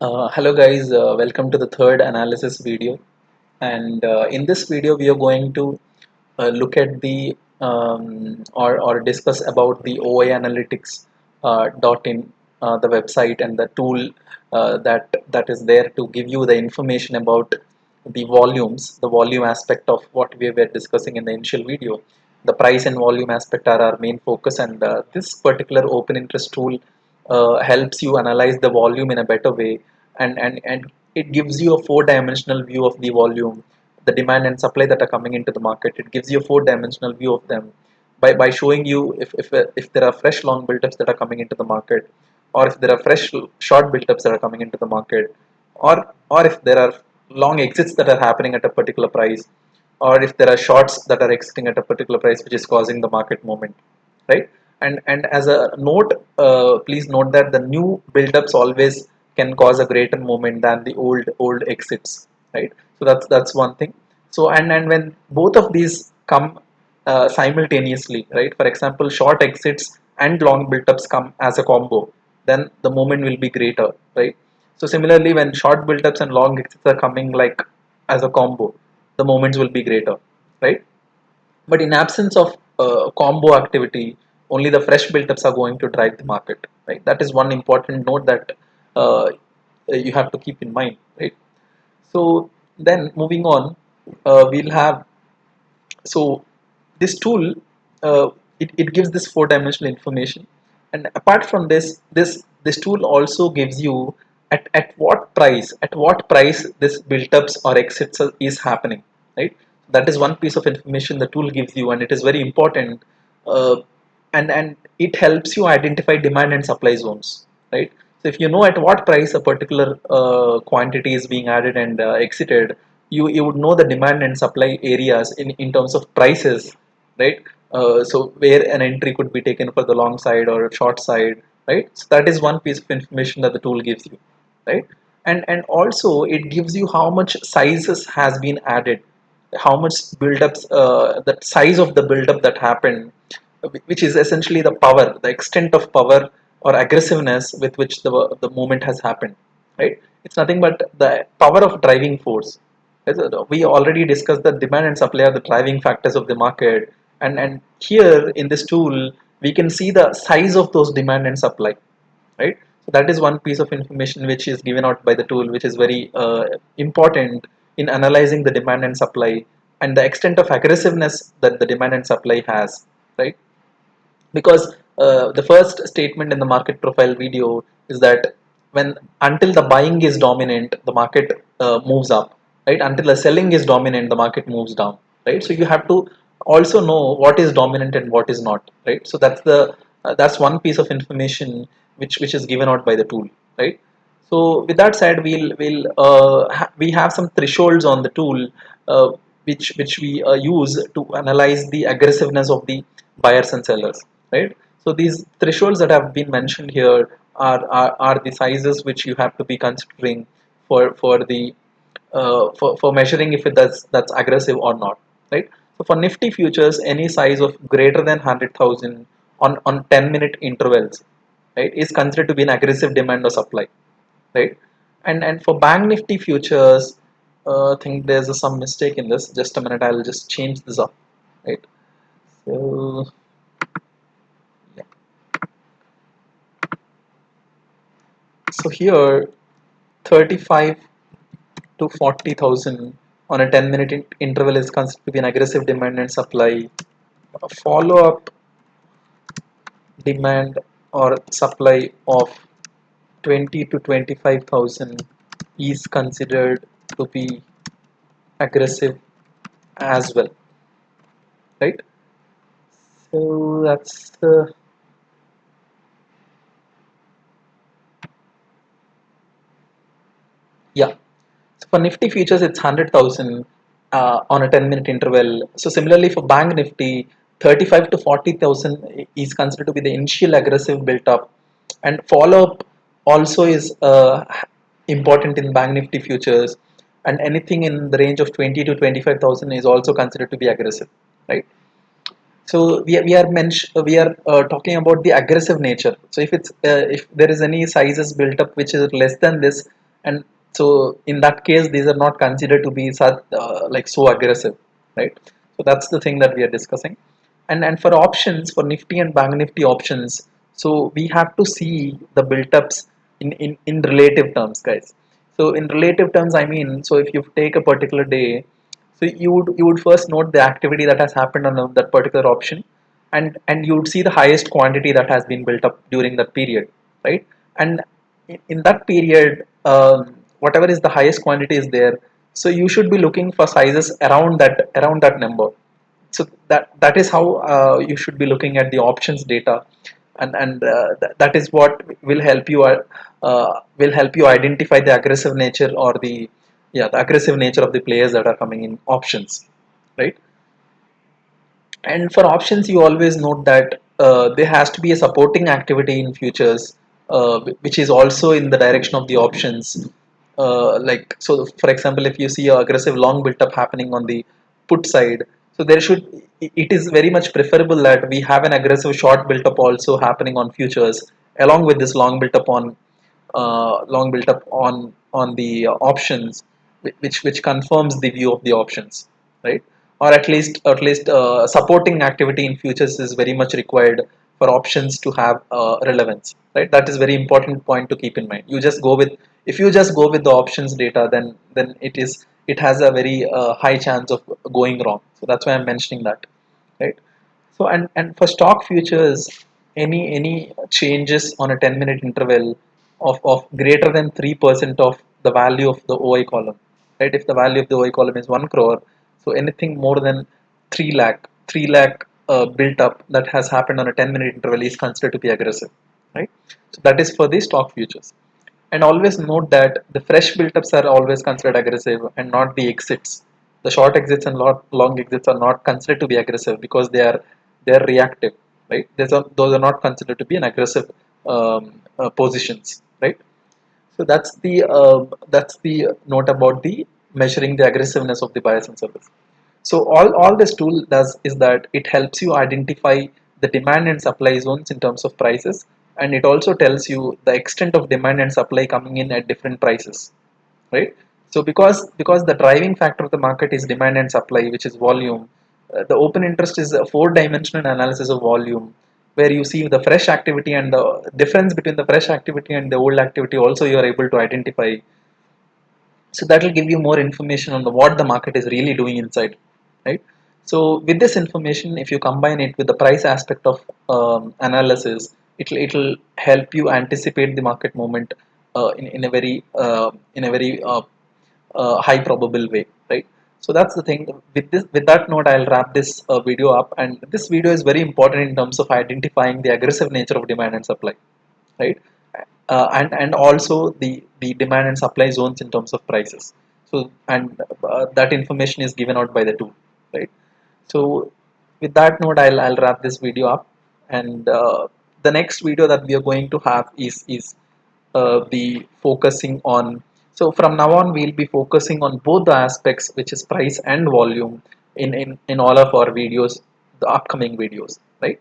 Hello guys, welcome to the third analysis video. And in this video, we are going to look at the or discuss about the OA Analytics .in, the website and the tool that is there to give you the information about the volumes, the volume aspect of what we were discussing in the initial video. The price and volume aspect are our main focus, and this particular open interest tool helps you analyze the volume in a better way, and it gives you a four-dimensional view of the volume, the demand and supply that are coming into the market. It gives you a four-dimensional view of them by showing you if there are fresh long build-ups that are coming into the market, or if there are fresh short build-ups that are coming into the market, or if there are long exits that are happening at a particular price, or if there are shorts that are exiting at a particular price which is causing the market movement, right? And as a note, please note that the new build-ups always can cause a greater movement than the old exits, right? So that's one thing. So and when both of these come simultaneously, right? For example, short exits and long build-ups come as a combo, then the movement will be greater, right? So similarly, when short build-ups and long exits are coming like as a combo, the moments will be greater, right? But in absence of combo activity, only the fresh build-ups are going to drive the market, right? That is one important note that uh, you have to keep in mind, right? So then moving on, we'll have so this tool, it gives this four-dimensional information, and apart from this tool also gives you at what price this build-ups or exits is happening, right? That is one piece of information the tool gives you, and it is very important. uh, and it helps you identify demand and supply zones, right? So if you know at what price a particular quantity is being added and exited, you would know the demand and supply areas in terms of prices, right? So where an entry could be taken for the long side or short side, right? So that is one piece of information that the tool gives you, right? And also it gives you how much sizes has been added, how much build-ups, the size of the build-up that happened, which is essentially the power, the extent of power or aggressiveness with which the movement has happened, right? It's nothing but the power of driving force. We already discussed that demand and supply are the driving factors of the market, and here in this tool we can see the size of those demand and supply, right? So that is one piece of information which is given out by the tool, which is very important in analyzing the demand and supply and the extent of aggressiveness that the demand and supply has, right? Because the first statement in the market profile video is that when until the buying is dominant, the market moves up, right? Until the selling is dominant, the market moves down, right? So you have to also know what is dominant and what is not, right? So that's one piece of information which is given out by the tool, right? So with that said, we have some thresholds on the tool, uh, which we use to analyze the aggressiveness of the buyers and sellers, right? So these thresholds that have been mentioned here are the sizes which you have to be considering for measuring if that's aggressive or not, right? So for Nifty futures, any size of greater than 100,000 on 10-minute intervals, right, is considered to be an aggressive demand or supply, right? And for Bank Nifty futures, I think there's some mistake in this. Just a minute, I'll just change this up, right? So yeah. So here 35 to 40,000 on a 10-minute interval is considered to be an aggressive demand and supply. A follow-up demand or supply of 20 to 25,000 is considered to be aggressive as well, right? So that's the yeah. So for Nifty futures, it's 100,000 on a 10-minute interval. So similarly for Bank Nifty, 35 to 40,000 is considered to be the initial aggressive built up, and follow up also is important in Bank Nifty futures, and anything in the range of 20 to 25,000 is also considered to be aggressive, right? So we are talking about the aggressive nature. So if there is any sizes built up which is less than this, and so in that case these are not considered to be such like so aggressive, right? So that's the thing that we are discussing. And for options, for Nifty and Bank Nifty options, so we have to see the built ups in relative terms, guys. So in relative terms, I mean, so if you take a particular day, so you would first note the activity that has happened on that particular option, and you would see the highest quantity that has been built up during that period, right? And in that period, whatever is the highest quantity is there, so you should be looking for sizes around that number. So that is how you should be looking at the options data, and that is what will help you identify the aggressive nature, or the aggressive nature of the players that are coming in options, right? And for options, you always note that there has to be a supporting activity in futures, which is also in the direction of the options. Like, so, for example, if you see a aggressive long built up happening on the put side, so it is very much preferable that we have an aggressive short built up also happening on futures, along with this long built up on the options, which confirms the view of the options, right? Or at least supporting activity in futures is very much required for options to have relevance, right? That is very important point to keep in mind. If you just go with the options data, then it has a very high chance of going wrong. So that's why I'm mentioning that, right? So and for stock futures, any changes on a 10-minute interval of greater than 3% of the value of the OI column, right? If the value of the OI column is 1 crore, so anything more than 3 lakh built up that has happened on a 10-minute interval is considered to be aggressive, right? So that is for the stock futures. And always note that the fresh build-ups are always considered aggressive and not the exits. The short exits and long exits are not considered to be aggressive because they are reactive, right? Those are not considered to be an aggressive positions, right? So that's the note about the measuring the aggressiveness of the buyers and sellers. So all this tool does is that it helps you identify the demand and supply zones in terms of prices, and it also tells you the extent of demand and supply coming in at different prices, right? So because the driving factor of the market is demand and supply, which is volume, the open interest is a four-dimensional analysis of volume, where you see the fresh activity and the difference between the fresh activity and the old activity. Also, you are able to identify, so that will give you more information on what the market is really doing inside, right? So with this information, if you combine it with the price aspect of analysis, it'll help you anticipate the market movement in a very high probable way, right? So that's the thing. With that note, I'll wrap this video up, and this video is very important in terms of identifying the aggressive nature of demand and supply, right? And also the demand and supply zones in terms of prices. So and that information is given out by the tool, right? So with that note, I'll wrap this video up, and the next video that we are going to have is be focusing on. So from now on, we'll be focusing on both the aspects, which is price and volume, in all of our videos, the upcoming videos, right?